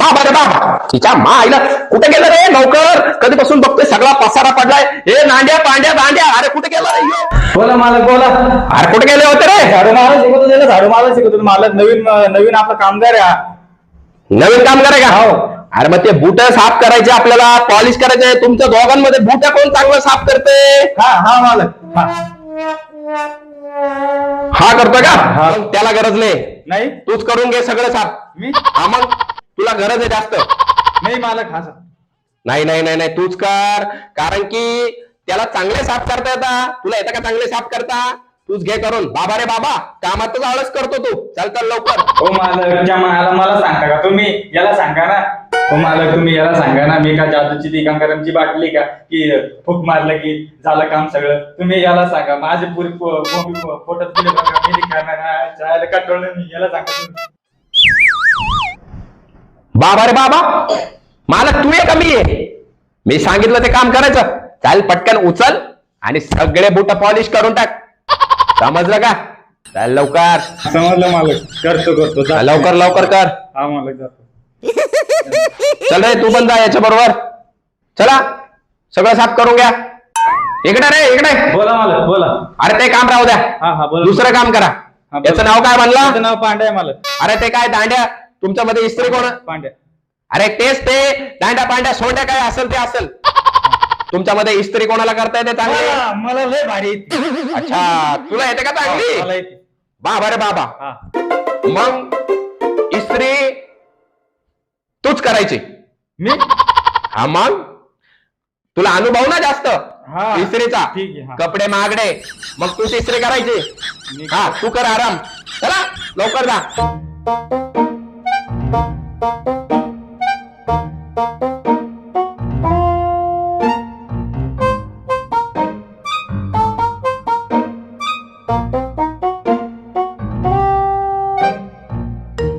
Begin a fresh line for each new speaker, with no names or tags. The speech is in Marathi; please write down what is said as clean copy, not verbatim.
बाबा रे बाबा, तिच्या आईला कुठे गेलं रे लवकर? कधीपासून बघतोय सगळा पसारा पडलाय. हे नांड्या पांड्या दांड्या, अरे कुठे गेला रे?
बोला मालक बोला.
अरे कुठे गेले होते रे?
झाडू मारा शिकवतो त्याला, झाडू मारा शिकवतो मालक. नवीन नवीन आपला कामगार आहे.
नवीन काम करे का?
हो.
अरे मग ते बूट साफ करायचे, आपल्याला पॉलिश करायचे. तुमच्या दोघांमध्ये बूट कोण चांगलं साफ करते?
हा हा मालक.
हा करतोय का?
हा.
मग त्याला गरज नाही,
नाही
तूच करून घे सगळं साफ.
मी
हा मग तुला गरज आहे जास्त.
नाही मालक. हा सर.
नाही नाही नाही नाही, तूच कर. कारण की त्याला चांगले साफ करता येतात. तुला येतं का चांगले साफ करता? तूच घे करून. बाबा रे बाबा, कामातच आळस करतो तू. चल चल लवकर.
हो मालक, त्या मला सांगता का तुम्ही? याला सांगा ना. हो मालक, तुम्ही याला सांगा ना. मी का जादूची ती गंगारामची बाटली का की फूक मारलं की झालं काम सगळं? तुम्ही याला सांगा. माझे पुरी पोटात गेले बघा. मी खाणार कटवलं. मी याला सांगा तुम्ही.
बाबा रे बाबा, मालक तू आहे का मी आहे? मी सांगितलं ते काम करायचं. चाल पटकन उचल आणि सगळे बूट पॉलिश करून टाक. समजलं का? चल लवकर.
समजलं मालक. करतो जा.
लवकर लवकर कर.
हा मालक जातो.
चल रे तू पण जा याच्या बरोबर. चला सगळं साफ करून घ्या. इकडे रे इकडे.
बोला मालक बोला.
अरे ते काम राहू द्या,
हा हा बोला.
दुसरं काम करा.
बोला.
याचं नाव काय
माझं
म्हणलं?
नाव पांड्या आहे मालक.
अरे ते काय दांड्या? तुमच्यामध्ये इस्त्री कोण?
पांड्या.
अरे तेच ते दांड्या पांड्या सोंड्या काय असेल ते असेल. तुमच्यामध्ये इस्त्री कोणाला करता येते चांगली?
मला लय भारी येते.
अच्छा, तुला येते का चांगली?
मला येते.
बाबा रे बाबा,
हा.
मग इस्त्री तूच करायची.
मी
हा मग तुला अनुभव ना जास्त
हा.
इस्त्रीचा.
ठीक आहे. हा.
कपडे महागडे, मग तूच इस्त्री करायची.
मी-
हा तू कर आराम. चला लवकर जा.